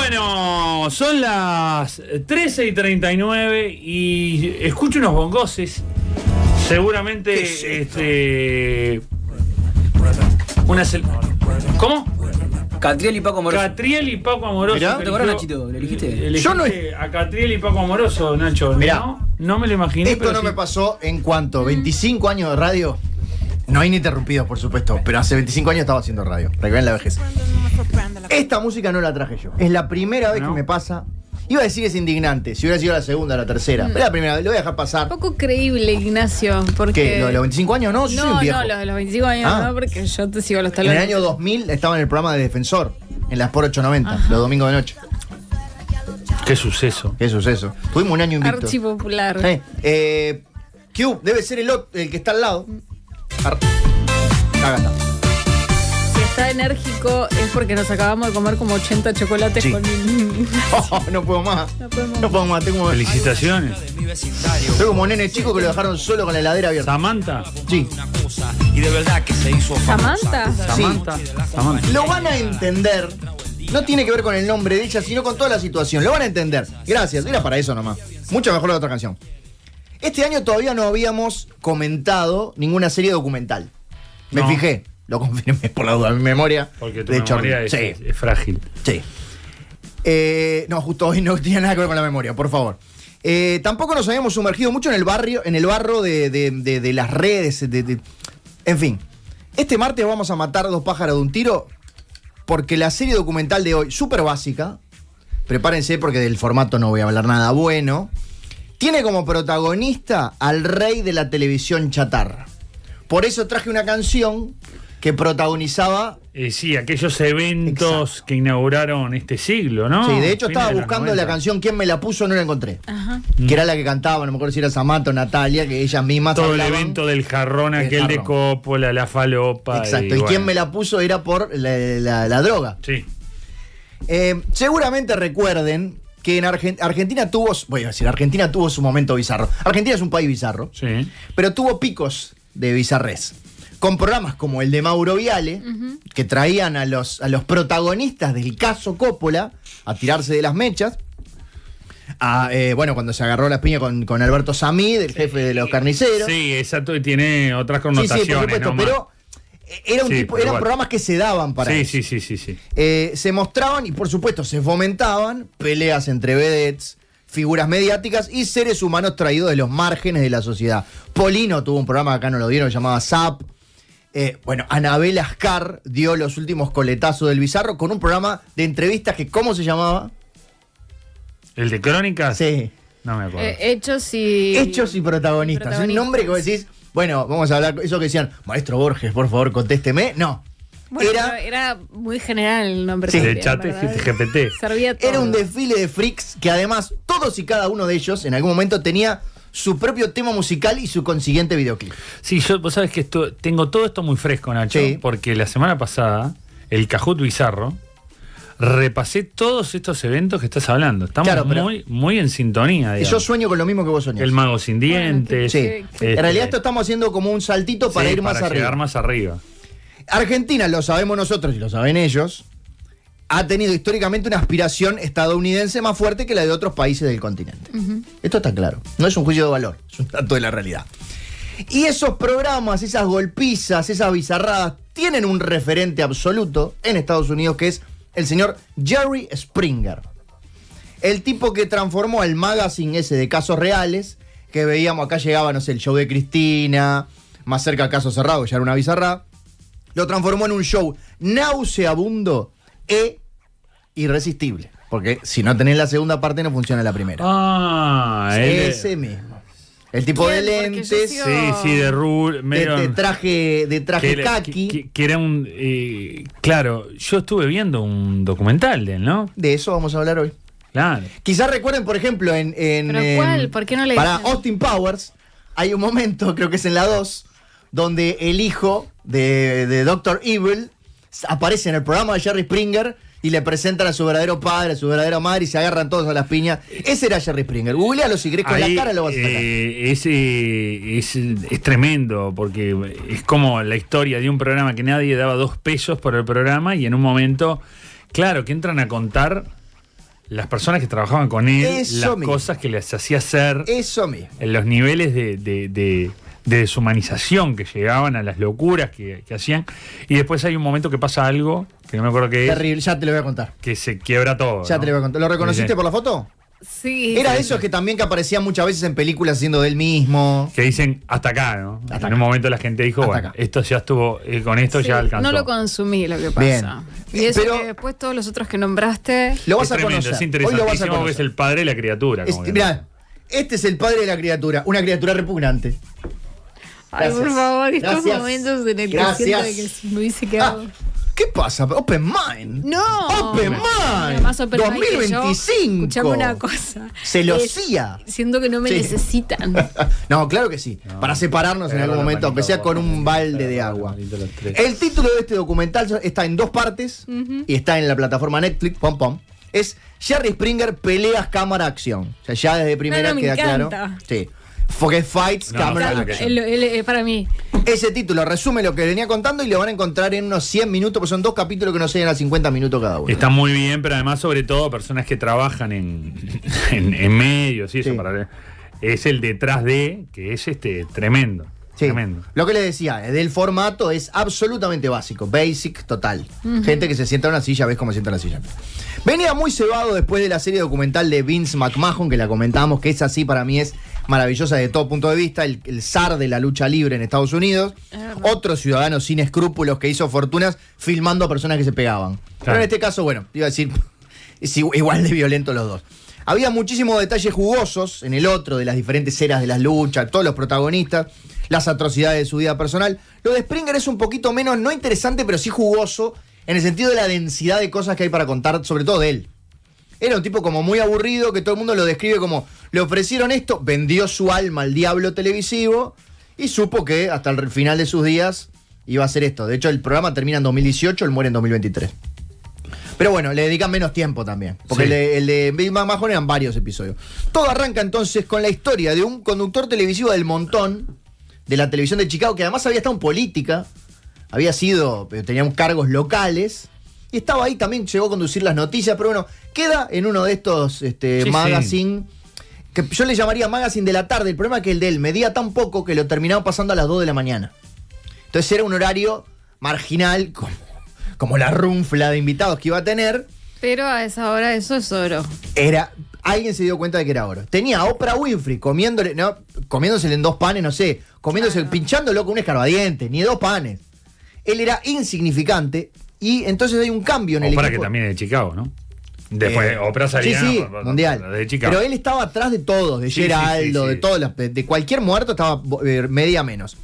Bueno, son las 13:39 y escucho unos bongoses. Seguramente ¿Cómo? Catriel y Paco Amoroso. Catriel y Paco Amoroso. Mirá, ¿te acordás, Nachito? ¿Lo elegiste? Yo no a Catriel y Paco Amoroso, Nacho. Mirá, no me lo imaginé. Esto no me pasó en cuanto 25 años de radio. No ininterrumpidos, por supuesto, pero hace 25 años estaba haciendo radio. Para que vean la vejez. Esta música no la traje yo. Es la primera vez que me pasa. Iba a decir es indignante, si hubiera sido la segunda o la tercera. Pero la primera vez, lo voy a dejar pasar. Poco creíble, Ignacio. Porque... ¿Qué? ¿Lo de los 25 años? No, yo soy un viejo. No, los de los 25 años no, porque yo te sigo los talones. En el año 2000 estaba en el programa de Defensor, en la Sport 890, los domingos de noche. Qué suceso. Qué suceso. Tuvimos un año invicto. Archipopular. Q, debe ser el que está al lado. Acá está. Si está enérgico es porque nos acabamos de comer como 80 chocolates con... No puedo más. No puedo más. Felicitaciones. Estoy como nene chico que lo dejaron solo con la heladera abierta. ¿Samantha? Sí. Y de verdad que se hizo ¿Samantha? Samantha. Lo van a entender. No tiene que ver con el nombre de ella, sino con toda la situación. Lo van a entender. Gracias. Era para eso nomás. Mucho mejor la otra canción. Este año todavía no habíamos comentado ninguna serie documental. Me fijé. Lo confirmé por la duda. Mi memoria. Porque tu memoria es frágil. Sí. No, justo hoy no tiene nada que ver con la memoria, por favor. Tampoco nos habíamos sumergido mucho en el barro de las redes. En fin. Este martes vamos a matar dos pájaros de un tiro. Porque la serie documental de hoy, súper básica. Prepárense porque del formato no voy a hablar nada bueno. Tiene como protagonista al rey de la televisión chatarra. Por eso traje una canción que protagonizaba... sí, aquellos eventos que inauguraron este siglo, ¿no? Sí, de hecho estaba buscando la canción ¿Quién me la puso? No la encontré. Ajá. Que era la que cantaba, no me acuerdo si era Samantha o Natalia, que ellas mismas todo hablaban. El evento del jarrón, aquel de Coppola, la falopa. Exacto, y ¿Quién me la puso? Era por la droga. Sí. Seguramente recuerden que en Argentina tuvo... Voy a decir, Argentina tuvo su momento bizarro. Argentina es un país bizarro. Sí. Pero tuvo picos de bizarrés. Con programas como el de Mauro Viale, que traían a los protagonistas del caso Coppola a tirarse de las mechas. Bueno, cuando se agarró la piña con Alberto Samid, el jefe de los carniceros. Sí, exacto, y tiene otras connotaciones. Sí, por supuesto, ¿no? pero eran programas que se daban para eso. Sí. Se mostraban y, por supuesto, se fomentaban peleas entre vedettes, figuras mediáticas y seres humanos traídos de los márgenes de la sociedad. Polino tuvo un programa que acá no lo dieron, que llamaba Zap. Anabel Ascar dio los últimos coletazos del bizarro con un programa de entrevistas que, ¿cómo se llamaba? ¿El de Crónicas? Sí. No me acuerdo. Hechos y protagonistas. Un nombre que vos decís, bueno, vamos a hablar, eso que decían, Maestro Borges, por favor, contésteme. No. Bueno, era muy general el nombre. Sí, de chat GPT. Servía todo. Era un desfile de freaks que además todos y cada uno de ellos en algún momento tenía su propio tema musical y su consiguiente videoclip. Sí, vos sabés que tengo todo esto muy fresco, Nacho, porque la semana pasada, el Cajut Bizarro, repasé todos estos eventos que estás hablando. Estamos muy en sintonía, digamos. Yo sueño con lo mismo que vos soñás. El Mago Sin Dientes. En realidad esto estamos haciendo como un saltito para ir más arriba. Para llegar más arriba. Argentina, lo sabemos nosotros y lo saben ellos, ha tenido históricamente una aspiración estadounidense más fuerte que la de otros países del continente. Esto está claro. No es un juicio de valor, es un dato de la realidad. Y esos programas, esas golpizas, esas bizarradas, tienen un referente absoluto en Estados Unidos que es el señor Jerry Springer. El tipo que transformó el magazine ese de casos reales, que veíamos acá llegaba, no sé, el show de Cristina, más cerca al Caso Cerrado, ya era una bizarrada. Lo transformó en un show nauseabundo e irresistible. Porque si no tenés la segunda parte no funciona la primera. Ese mismo. El tipo de lentes. De traje kaki. Que era un... claro, yo estuve viendo un documental de él, ¿no? De eso vamos a hablar hoy. Claro. Quizás recuerden, por ejemplo, ¿Pero cuál? ¿Por qué no le para dicen? Austin Powers, hay un momento, creo que es en la 2, donde el hijo de Dr. Evil aparece en el programa de Jerry Springer y le presentan a su verdadero padre, a su verdadera madre y se agarran todos a las piñas. Ese era Jerry Springer. Googlealo si querés con la cara, lo vas a sacar. Es tremendo porque es como la historia de un programa que nadie daba 2 pesos por el programa y en un momento, claro, que entran a contar las personas que trabajaban con él, Eso las mismo. cosas que les hacía hacer, Eso mismo. en los niveles de deshumanización que llegaban, a las locuras que hacían. Y después hay un momento que pasa algo, que no me acuerdo qué es, Terrible, ya te lo voy a contar. que se quiebra todo. Ya ¿no? te lo voy a contar. ¿Lo reconociste Dice, por la foto? Sí. Era de esos que también que aparecían muchas veces en películas siendo de él mismo. Que dicen hasta acá, ¿no? Hasta en acá. un momento la gente dijo, Hasta bueno, acá. esto ya estuvo, con esto Sí, ya alcanzó. no lo consumí, lo que pasa. Bien. Y eso Pero- que después todos los otros que nombraste. Lo vas Es a tremendo, conocer. es Hoy lo vas a interesantísimo porque es conocer. el padre de la criatura. como que- Mirá, este es el padre de la criatura, una criatura repugnante. Ay, por Gracias. favor, estos Gracias. momentos en el que Gracias. siento de que si me hubiese quedado. Ah, ¿qué pasa? Open Mind. No. Open Mira, Mind. más open mind que yo. 2025. Escuchame una cosa. Celosía. Siento que no me Sí. necesitan. No, claro que sí. No. Para separarnos en Agarra algún la momento, aunque manito sea vos, con un manito, balde de agarra la agua. manito los tres. El título de este documental está en 2 partes y está en la plataforma Netflix, pom pom. Es Jerry Springer, peleas, cámara, acción. O sea, ya desde primera me queda encanta. claro. Sí. Porque fights, No, camera, claro que action. Para mí. Ese título resume lo que venía contando y lo van a encontrar en unos 100 minutos, porque son 2 capítulos que no llegan a 50 minutos cada uno. Está muy bien, pero además, sobre todo, personas que trabajan en medios y eso. Sí. Es el detrás de, que es tremendo. Sí. Tremendo. Lo que les decía, del formato es absolutamente básico, basic, total. Gente que se sienta en una silla, ves cómo sienta en la silla. Venía muy cebado después de la serie documental de Vince McMahon, que la comentamos, que es así, para mí es maravillosa desde todo punto de vista, el zar de la lucha libre en Estados Unidos. Otro ciudadano sin escrúpulos que hizo fortunas filmando a personas que se pegaban. Pero en este caso, bueno, iba a decir, es igual de violento los dos. Había muchísimos detalles jugosos en el otro, de las diferentes eras de las luchas, todos los protagonistas, las atrocidades de su vida personal. Lo de Springer es un poquito menos, no interesante, pero sí jugoso, en el sentido de la densidad de cosas que hay para contar, sobre todo de él. Era un tipo como muy aburrido, que todo el mundo lo describe como, le ofrecieron esto, vendió su alma al diablo televisivo y supo que hasta el final de sus días iba a hacer esto. De hecho, el programa termina en 2018, él muere en 2023. Pero bueno, le dedican menos tiempo también. Porque Sí. el de Big Bang Mahon eran varios episodios. Todo arranca entonces con la historia de un conductor televisivo del montón, de la televisión de Chicago, que además había estado en política, tenía cargos locales, y estaba ahí también, llegó a conducir las noticias, pero bueno, queda en uno de estos magazine, que yo le llamaría magazine de la tarde. El problema es que el de él medía tan poco que lo terminaban pasando a las 2 de la mañana. Entonces era un horario marginal, como la runfla de invitados que iba a tener. Pero a esa hora eso es oro. Alguien se dio cuenta de que era oro. Tenía a Oprah Winfrey comiéndosele en 2 panes, no sé, pinchándolo con un escarbadiente, ni 2 panes. Él era insignificante y entonces hay un cambio en el Oprah, equipo. que también es de Chicago, ¿no? Después, Oprah salía. Sí, mundial. De Chicago. Pero él estaba atrás de todos, de Sí, Geraldo, sí, sí, de sí. todos, de cualquier muerto estaba media menos.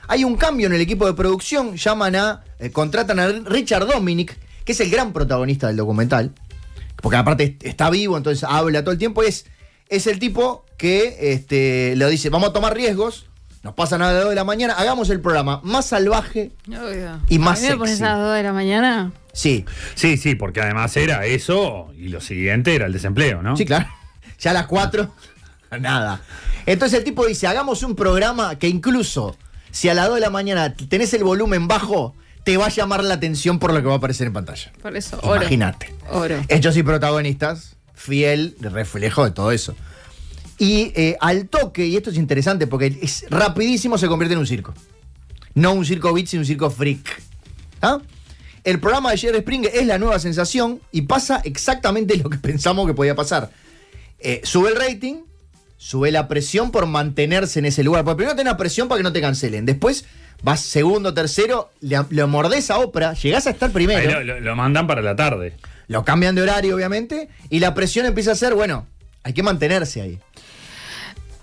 Hay un cambio en el equipo de producción, contratan a Richard Dominic, que es el gran protagonista del documental, porque aparte está vivo, entonces habla todo el tiempo, es el tipo que le dice, vamos a tomar riesgos, nos pasan a las 2 de la mañana, hagamos el programa más salvaje Oiga. y más ¿A mí me pones sexy. a las 2 de la mañana? Sí, Sí, porque además era eso y lo siguiente era el desempleo, ¿no? sí, claro. Ya a las 4, nada. Entonces el tipo dice, hagamos un programa que incluso si a las 2 de la mañana tenés el volumen bajo, te va a llamar la atención por lo que va a aparecer en pantalla. Por eso, oro. Imagínate. Oro. Hechos y protagonistas, fiel reflejo de todo eso. Y al toque, y esto es interesante porque es rapidísimo, se convierte en un circo. No un circo beat, sino un circo freak. ¿Ah? El programa de Jerry Springer es la nueva sensación y pasa exactamente lo que pensamos que podía pasar. Sube el rating, sube la presión por mantenerse en ese lugar. Porque primero tenés presión para que no te cancelen. Después vas segundo, tercero, le mordés a Oprah, llegás a estar primero. Ahí lo mandan para la tarde. Lo cambian de horario, obviamente, y la presión empieza a ser, bueno, hay que mantenerse ahí.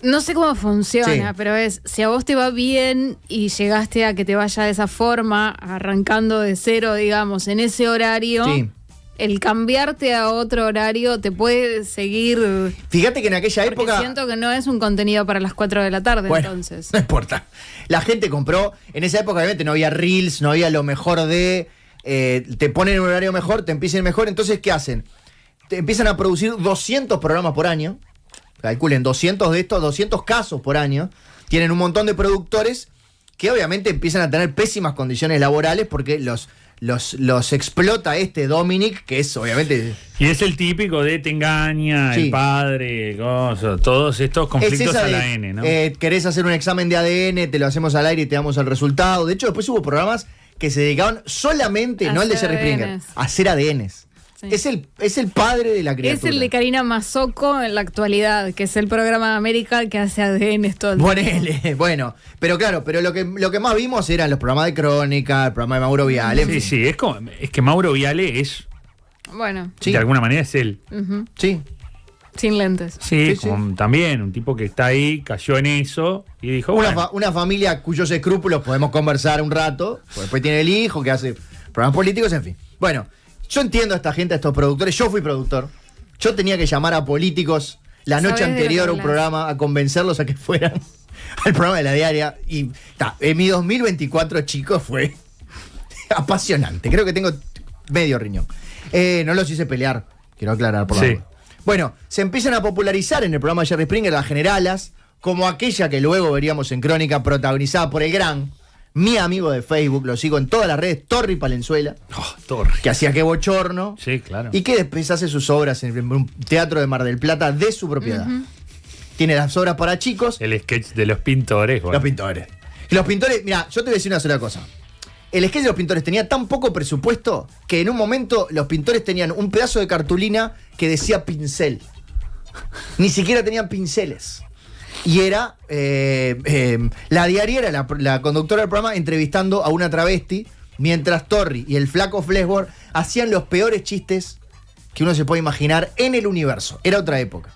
No sé cómo funciona, Sí. pero si a vos te va bien y llegaste a que te vaya de esa forma, arrancando de cero, digamos, en ese horario, Sí. el cambiarte a otro horario te puede seguir. Fíjate que en aquella Porque época... siento que no es un contenido para las 4 de la tarde, Bueno, entonces. no importa. La gente compró, en esa época obviamente no había reels, no había lo mejor de... te ponen un horario mejor, te empiezan mejor, entonces ¿qué hacen? Te empiezan a producir 200 programas por año. Calculen, 200 de estos, 200 casos por año. Tienen un montón de productores que obviamente empiezan a tener pésimas condiciones laborales porque los los explota Dominic, que es obviamente... Y es el típico de te engaña, Sí. el padre, todos estos conflictos esa a de, la N, ¿no? Querés hacer un examen de ADN, te lo hacemos al aire y te damos el resultado. De hecho, después hubo programas que se dedicaban solamente, A no el de hacer Jerry Springer, ADNs. a hacer ADNs. Sí. Es el padre de la Es criatura. el de Karina Mazzocco en la actualidad, que es el programa de América que hace ADN todo el tiempo. Ponele, bueno, pero claro, pero lo que más vimos eran los programas de Crónica, el programa de Mauro Viale. en Sí, fin. sí, es que Mauro Viale es, Bueno, Sí. de alguna manera es él. ujú, Sí. sin lentes. Sí, Sí, como también un tipo que está ahí, cayó en eso y dijo, bueno, Una familia cuyos escrúpulos podemos conversar un rato, pues después tiene el hijo que hace programas políticos, en fin. Bueno, yo entiendo a esta gente, a estos productores, yo fui productor, yo tenía que llamar a políticos la noche Sabés de lo anterior que a un hablas. programa a convencerlos a que fueran al programa de la diaria y en mi 2024, chicos, fue apasionante, creo que tengo medio riñón. No los hice pelear, quiero aclarar por la Sí. duda. Bueno, se empiezan a popularizar en el programa de Jerry Springer las generalas, como aquella que luego veríamos en Crónica, protagonizada por el gran, mi amigo de Facebook, lo sigo en todas las redes, Torri Palenzuela, Torre. que hacía Qué Bochorno, Sí, claro. y que después hace sus obras en un teatro de Mar del Plata de su propiedad. Tiene las obras para chicos, El sketch de los pintores. bueno. los pintores. Y los pintores, mira, yo te voy a decir una sola cosa. El sketch de los pintores tenía tan poco presupuesto que en un momento los pintores tenían un pedazo de cartulina que decía pincel. Ni siquiera tenían pinceles. Y era la diaria, era la conductora del programa entrevistando a una travesti, mientras Torri y el flaco Flesborg hacían los peores chistes que uno se puede imaginar en el universo. Era otra época.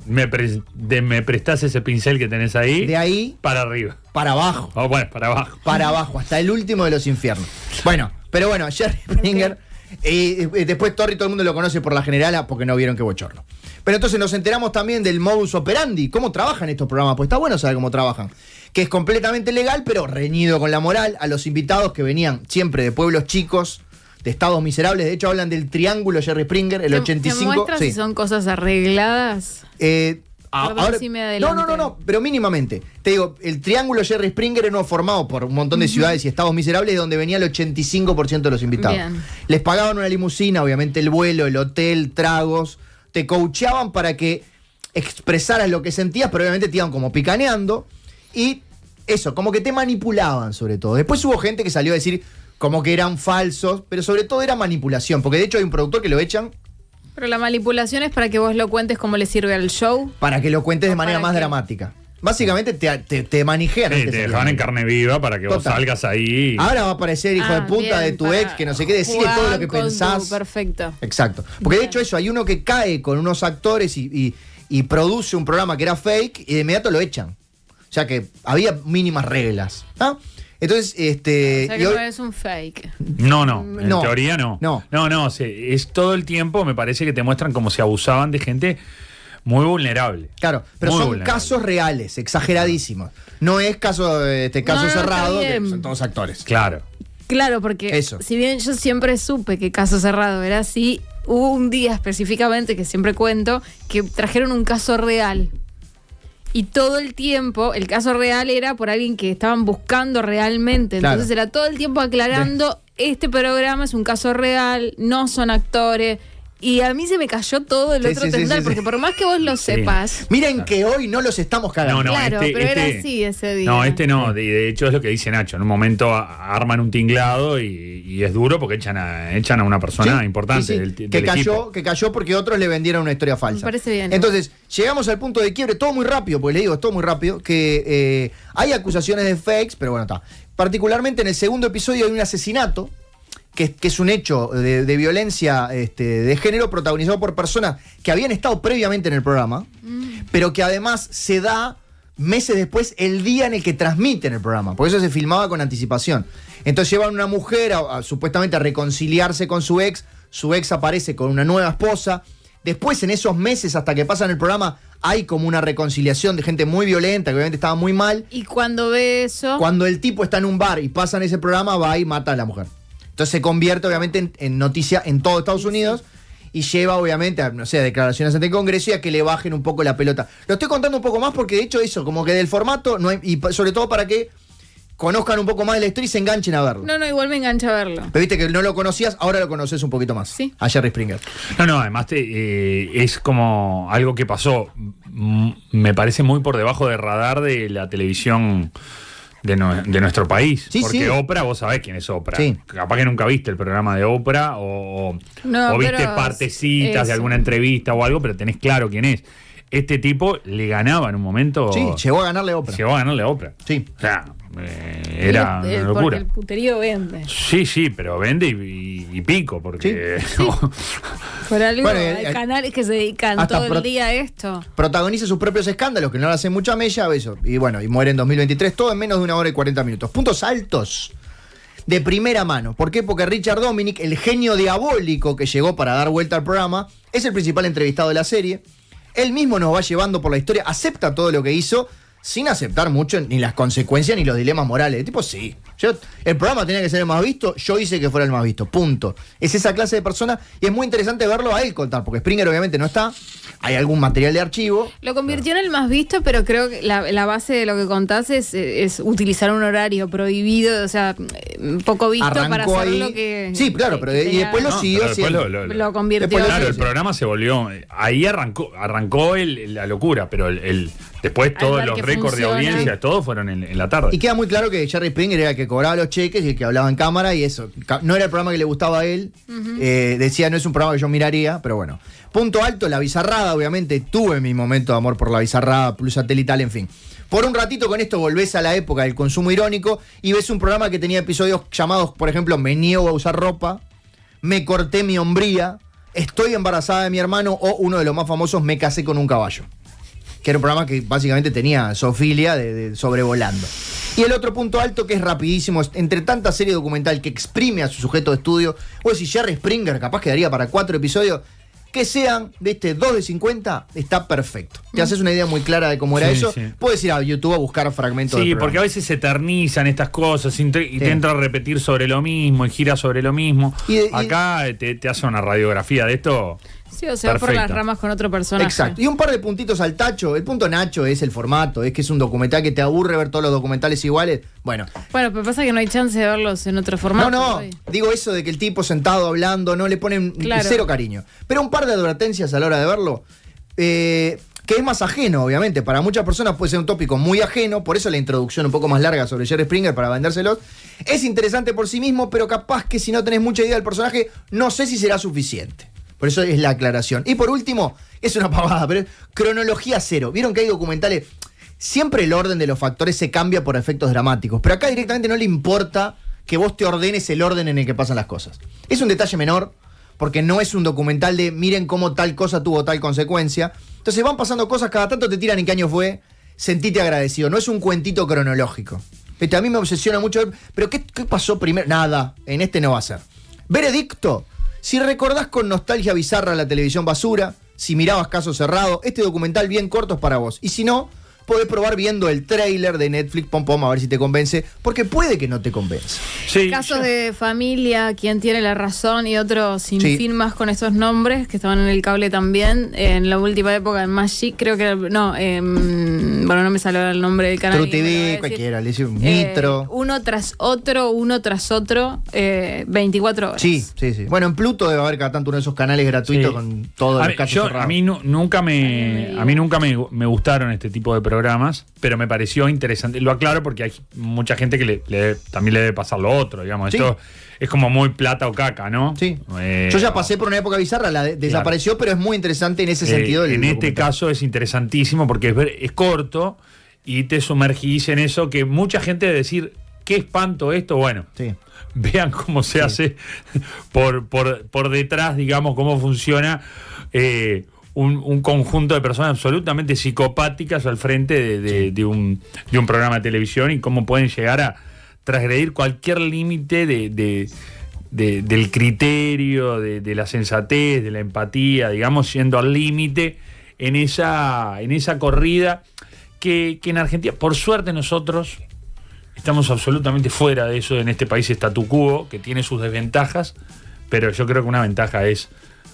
Me prestás ese pincel que tenés ahí. De ahí para arriba. para abajo. O bueno, para abajo. Para abajo, hasta el último de los infiernos. Bueno, pero bueno, Jerry Springer. Y después Torri todo el mundo lo conoce por la generala porque no vieron Qué Bochorno. Pero entonces nos enteramos también del modus operandi, cómo trabajan estos programas, pues está bueno saber cómo trabajan. Que es completamente legal, pero reñido con la moral a los invitados que venían siempre de pueblos chicos, de estados miserables. De hecho, hablan del triángulo Jerry Springer, el 85. ¿Te muestras sí. si son cosas arregladas? Perdón si me adelanté. No, pero mínimamente. Te digo, el triángulo Jerry Springer era uno formado por un montón de ciudades y estados miserables donde venía el 85% de los invitados. Bien. Les pagaban una limusina, obviamente el vuelo, el hotel, tragos. Te coacheaban para que expresaras lo que sentías, pero obviamente te iban como picaneando. Y eso, como que te manipulaban sobre todo. Después hubo gente que salió a decir como que eran falsos, pero sobre todo era manipulación. Porque de hecho hay un productor que lo echan Pero la manipulación es para que vos lo cuentes cómo le sirve al show. para que lo cuentes de ¿O manera para más qué? dramática. Básicamente te manijean. Sí, antes te de dejaban salir. en carne viva para que vos Total. salgas ahí. Ahora va a aparecer hijo de puta bien, de tu para ex, que no sé qué, decirle todo lo que jugar con pensás. perfecto. Exacto. Porque de Bien. hecho eso, hay uno que cae con unos actores y produce un programa que era fake y de inmediato lo echan. O sea que había mínimas reglas. ¿Ah? Entonces, O sea y que hoy- no es un fake. No, en No. teoría no. No. Sí, es todo el tiempo, me parece que te muestran como se abusaban de gente muy vulnerable. claro, pero Muy son vulnerable. casos reales, exageradísimos. No es caso No, cerrado, está que bien. son todos actores. Claro. Claro, porque Eso. si bien yo siempre supe que Caso Cerrado era así, hubo un día específicamente que siempre cuento que trajeron un caso real. Y todo el tiempo, el caso real era por alguien que estaban buscando realmente. Entonces Claro. era todo el tiempo aclarando, este programa es un caso real, no son actores. Y a mí se me cayó todo el Sí, otro sí, sí, tendal, sí, porque sí. por más que vos lo sepas, Miren que hoy no los estamos cagando. No, claro, este- pero era este- así ese día. No, este no. De hecho es lo que dice Nacho. En un momento arman un tinglado y es duro porque echan a una persona Sí, importante sí, sí. del que equipo. cayó porque otros le vendieron una historia falsa. Me parece bien. Entonces, llegamos al punto de quiebre, todo muy rápido, porque le digo, es todo muy rápido, que hay acusaciones de fakes, pero bueno, está. Particularmente en el segundo episodio hay un asesinato, que es un hecho de violencia de género protagonizado por personas que habían estado previamente en el programa, pero que además se da meses después el día en el que transmiten el programa, por eso se filmaba con anticipación. Entonces llevan una mujer supuestamente a reconciliarse con su ex aparece con una nueva esposa, después en esos meses hasta que pasan el programa hay como una reconciliación de gente muy violenta, que obviamente estaba muy mal. Y cuando ve eso, Cuando el tipo está en un bar y pasan ese programa, va y mata a la mujer. Entonces se convierte obviamente en noticia en todo Estados Unidos y lleva obviamente a, no sé, a declaraciones ante el Congreso y a que le bajen un poco la pelota. Lo estoy contando un poco más porque de hecho eso, como que del formato, no hay, y sobre todo para que conozcan un poco más de la historia y se enganchen a verlo. No, igual me engancha a verlo. Pero viste que no lo conocías, ahora lo conoces un poquito más. Sí. A Jerry Springer. No, además es como algo que pasó, me parece muy por debajo del radar de la televisión de nuestro país. Sí, porque sí. Oprah, vos sabés quién es Oprah. Sí. Capaz que nunca viste el programa de Oprah o viste pero partecitas de eso. alguna entrevista o algo, pero tenés claro quién es. Este tipo le ganaba en un momento. Sí, llegó a ganarle a Oprah. Llegó a ganarle a Oprah. Sí. O sea, era una locura. Porque el puterío vende. Sí, pero vende y pico, porque. Por algo, Bueno, hay canales que se dedican hasta todo el día a esto. Protagoniza sus propios escándalos, que no le hacen mucha mella, eso. Y bueno, y muere en 2023, todo en menos de 1 hora y 40 minutos. Puntos altos de primera mano. ¿Por qué? Porque Richard Dominic, el genio diabólico que llegó para dar vuelta al programa, es el principal entrevistado de la serie. Él mismo nos va llevando por la historia, acepta todo lo que hizo, sin aceptar mucho ni las consecuencias ni los dilemas morales. Tipo, sí. El programa tenía que ser el más visto, yo hice que fuera el más visto. Punto. Es esa clase de persona y es muy interesante verlo a él contar, porque Springer obviamente no está. Hay algún material de archivo. Lo convirtió en el más visto, pero creo que la base de lo que contás es utilizar un horario prohibido, o sea, poco visto Arrancó para hacer ahí. lo que. Sí, claro, pero y después lo siguió pero después haciendo. Lo convirtió. Después Claro, sí, el sí. programa se volvió. Ahí arrancó la locura, pero después todos ver los que récords de funciona. audiencia, todos fueron en la tarde. Y queda muy claro que Jerry Springer era el que cobraba los cheques y el que hablaba en cámara y eso. No era el programa que le gustaba a él. Decía, no es un programa que yo miraría, pero bueno. Punto alto, La Bizarrada, obviamente. Tuve mi momento de amor por La Bizarrada, Plus Satelital, en fin. Por un ratito con esto volvés a la época del consumo irónico y ves un programa que tenía episodios llamados, por ejemplo, Me niego a usar ropa, Me corté mi hombría, Estoy embarazada de mi hermano o uno de los más famosos, Me casé con un caballo. Que era un programa que básicamente tenía zoofilia de sobrevolando. Y el otro punto alto que es rapidísimo, entre tanta serie documental que exprime a su sujeto de estudio, o si Jerry Springer capaz quedaría para 4 episodios, que sean de 2 de 50, está perfecto. Te haces una idea muy clara de cómo era Sí, eso. sí. Puedes ir a YouTube a buscar fragmentos del Sí, programa. porque a veces se eternizan estas cosas y te entra a repetir sobre lo mismo y gira sobre lo mismo. Acá te hace una radiografía de esto. Sí, o sea, por las ramas con otro personaje. Exacto. Y un par de puntitos al tacho. El punto nacho es el formato, es que es un documental que te aburre ver todos los documentales iguales. Bueno, pero pasa que no hay chance de verlos en otro formato. no, hoy. digo eso de que el tipo sentado hablando, no le ponen Claro. cero cariño. Pero un par de advertencias a la hora de verlo, que es más ajeno, obviamente. Para muchas personas puede ser un tópico muy ajeno, por eso la introducción un poco más larga sobre Jerry Springer para vendérselos. Es interesante por sí mismo, pero capaz que si no tenés mucha idea del personaje, no sé si será suficiente. Por eso es la aclaración. Y por último, es una pavada, pero es cronología cero. ¿Vieron que hay documentales? Siempre el orden de los factores se cambia por efectos dramáticos, pero acá directamente no le importa que vos te ordenes el orden en el que pasan las cosas. Es un detalle menor, porque no es un documental de miren cómo tal cosa tuvo tal consecuencia. Entonces van pasando cosas, cada tanto te tiran en qué año fue, sentite agradecido. No es un cuentito cronológico. A mí me obsesiona mucho, pero ¿qué pasó primero? Nada, en este no va a ser. Veredicto. Si recordás con nostalgia bizarra la televisión basura, si mirabas Caso Cerrado, este documental bien corto es para vos. Y si no, podés probar viendo el tráiler de Netflix, pom pom, a ver si te convence, porque puede que no te convence. Sí, Casos de familia, Quién tiene la razón y otros sin fin más con estos nombres que estaban en el cable también. En la última época en Magic, creo que no me salió el nombre del canal. True TV, cualquiera, le hice un Nitro. Uno tras otro, 24 horas. Sí. Bueno, en Pluto debe haber cada tanto uno de esos canales gratuitos con todos los casos cerrados. A mí nunca me gustaron este tipo de programas, pero me pareció interesante. Lo aclaro porque hay mucha gente que también le debe pasar lo otro, digamos. Sí. Esto es como muy plata o caca, ¿no? Sí. Yo ya pasé por una época bizarra, desapareció, pero es muy interesante en ese sentido. En este caso es interesantísimo porque es corto y te sumergís en eso que mucha gente debe decir, qué espanto esto, bueno. Sí. Vean cómo se hace por detrás, digamos, cómo funciona un conjunto de personas absolutamente psicopáticas al frente de un programa de televisión y cómo pueden llegar a transgredir cualquier límite del criterio, de la sensatez, de la empatía, digamos, yendo al límite en esa corrida que en Argentina, por suerte nosotros estamos absolutamente fuera de eso en este país statu quo, que tiene sus desventajas, pero yo creo que una ventaja es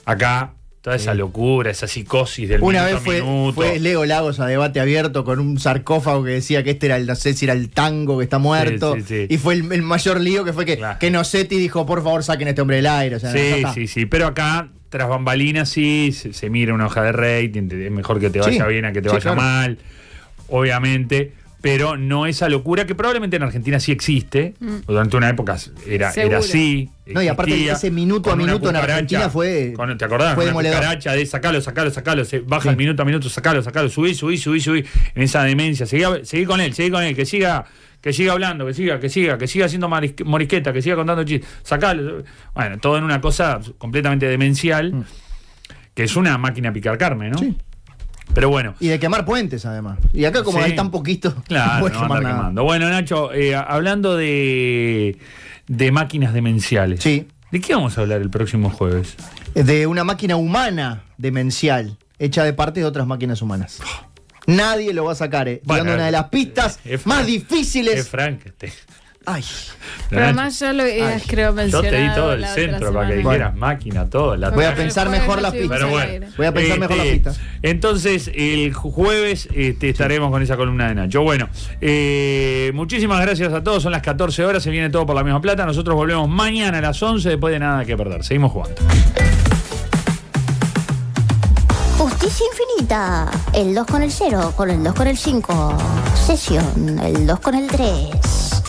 acá Toda esa locura, esa psicosis del Una minuto vez a minuto. fue Leo Lagos a debate abierto con un sarcófago que decía que este era no sé si era el tango que está muerto. Sí. Y fue el mayor lío que fue que Nocetti dijo, por favor, saquen a este hombre del aire. O sea, sí. Pero acá, tras bambalinas, sí, se mira una hoja de rating, es mejor que te vaya bien a que te vaya mal, obviamente. Pero no esa locura que probablemente en Argentina sí existe. Durante una época era así. No, y aparte ese minuto a minuto en Argentina fue. ¿Te acordás? Fue una demoledor. cucaracha de sacalo, se baja el minuto a minuto, sacalo, subí. En esa demencia. Seguí con él, que siga hablando, que siga haciendo morisqueta, que siga contando chistes. Sacalo. Bueno, todo en una cosa completamente demencial, que es una máquina a picar carne, ¿no? Sí. Pero bueno. Y de quemar puentes, además. Y acá, como hay tan poquito, claro, no andar quemando. Bueno, Nacho, hablando de máquinas demenciales. Sí. ¿De qué vamos a hablar el próximo jueves? De una máquina humana demencial, hecha de parte de otras máquinas humanas. Nadie lo va a sacar, Estoy dando una de las pistas más difíciles. Es Frankenstein. Ay. Pero además yo lo creo mencionado. Yo te di todo el centro para que dijeras máquina, todo. Voy a pensar mejor las pistas. Pero bueno, voy a pensar mejor las pistas. Entonces, el jueves estaremos con esa columna de Nacho. Bueno, muchísimas gracias a todos. Son las 14 horas, se viene todo por la misma plata. Nosotros volvemos mañana a las 11 después de Nada que Perder. Seguimos jugando. Justicia infinita. El 2 con el 0, con el 2 con el 5. Sesión, el 2 con el 3.